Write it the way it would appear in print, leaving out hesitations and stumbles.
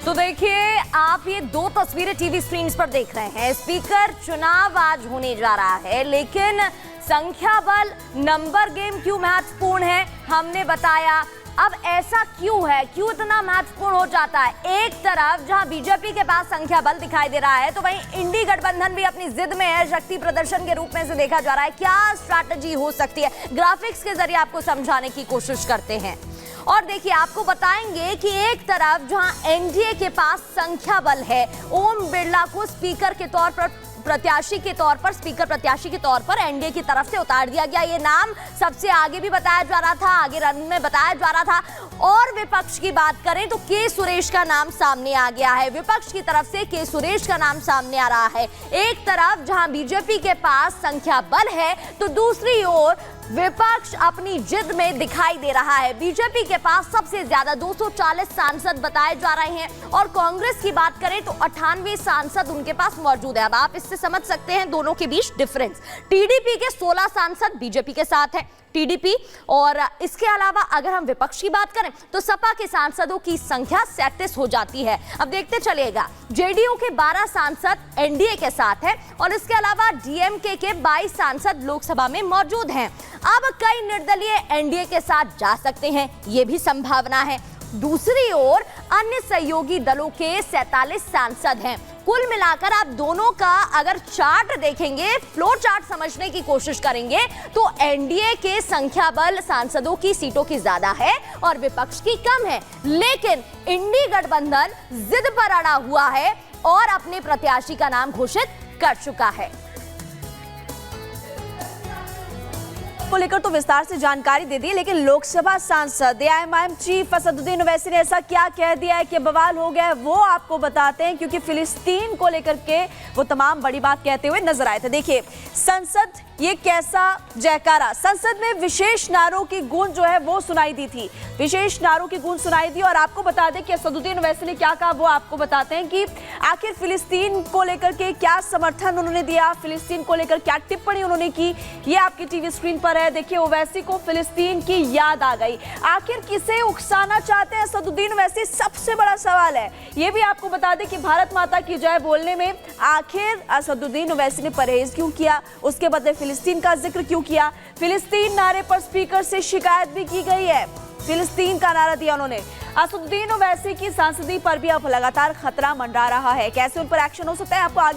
तो देखिए, आप ये दो तस्वीरें टीवी स्क्रीन पर देख रहे हैं। स्पीकर चुनाव आज होने जा रहा है, लेकिन संख्या बल नंबर गेम क्यों महत्वपूर्ण है, हमने बताया। अब ऐसा क्यों है, क्यों इतना महत्वपूर्ण हो जाता है? एक तरफ जहां बीजेपी के पास संख्या बल दिखाई दे रहा है, तो वहीं इंडी गठबंधन भी अपनी जिद में है। शक्ति प्रदर्शन के रूप में से देखा जा रहा है। क्या स्ट्रैटेजी हो सकती है, ग्राफिक्स के जरिए आपको समझाने की कोशिश करते हैं। और देखिए, आपको बताएंगे कि एक तरफ जहां एनडीए के पास संख्या बल है, ओम बिरला को स्पीकर के तौर पर स्पीकर प्रत्याशी के तौर पर एनडीए की तरफ से उतार दिया गया। ये नाम सबसे आगे भी बताया जा रहा था, आगे रन में बताया जा रहा था। और विपक्ष की बात करें तो के सुरेश का नाम सामने आ गया है। विपक्ष की तरफ से के सुरेश का नाम सामने आ रहा है। एक तरफ जहां बीजेपी के पास संख्या बल है, तो दूसरी ओर विपक्ष अपनी जिद में दिखाई दे रहा है। बीजेपी के पास सबसे ज्यादा 240 सांसद बताए जा रहे हैं, और कांग्रेस की बात करें तो 98 सांसद उनके पास मौजूद है। अब आप इससे समझ सकते हैं दोनों के बीच डिफरेंस। टीडीपी के 16 सांसद बीजेपी के साथ है, टीडीपी। और इसके अलावा अगर हम विपक्ष की बात करें तो सपा के सांसदों की संख्या 37 हो जाती है। अब देखते चलिएगा, जेडीयू के 12 सांसद एनडीए के साथ है, और इसके अलावा डीएमके के 22 सांसद लोकसभा में मौजूद हैं। अब कई निर्दलीय एनडीए के साथ जा सकते हैं, यह भी संभावना है। दूसरी ओर अन्य सहयोगी दलों के 47 सांसद हैं। कुल मिलाकर आप दोनों का अगर चार्ट देखेंगे, फ्लो चार्ट समझने की कोशिश करेंगे, तो एनडीए के संख्या बल सांसदों की सीटों की ज्यादा है और विपक्ष की कम है। लेकिन इंडी गठबंधन जिद पर अड़ा हुआ है और अपने प्रत्याशी का नाम घोषित कर चुका है। को लेकर तो विस्तार से जानकारी दे दी, लेकिन लोकसभा सांसद एआईएमआईएम चीफ असदुद्दीन ओवैसी ने ऐसा क्या कह दिया है कि बवाल हो गया है, वो आपको बताते हैं। क्योंकि फिलिस्तीन को लेकर के वो तमाम बड़ी बात कहते हुए नजर आए थे। देखिए, संसद ये कैसा जयकारा, संसद में विशेष नारों की गूंज जो है वो सुनाई दी थी, विशेष नारों की गूंज सुनाई दी। और आपको बता दें कि असदुद्दीन ओवैसी ने क्या कहा, वो आपको बताते हैं कि आखिर फिलिस्तीन को लेकर के क्या समर्थन उन्होंने दिया, फिलिस्तीन को लेकर क्या टिप्पणी उन्होंने की, ये आपकी टीवी स्क्रीन पर है। देखिए, ओवैसी को फिलिस्तीन की याद आ गई। आखिर किसे उकसाना चाहते हैं असदुद्दीन ओवैसी, सबसे बड़ा सवाल है। ये भी आपको बता दें कि भारत माता की जय बोलने में आखिर असदुद्दीन ओवैसी ने परहेज क्यों किया, उसके बदले फिलिस्तीन का जिक्र क्यों किया। फिलिस्तीन नारे पर स्पीकर से शिकायत भी की गई है, फिलिस्तीन का नारा दिया उन्होंने। असदुद्दीन ओवैसी की सांसदी पर भी अब लगातार खतरा मंडरा रहा है। कैसे उन पर एक्शन हो सकता है, आपको आगे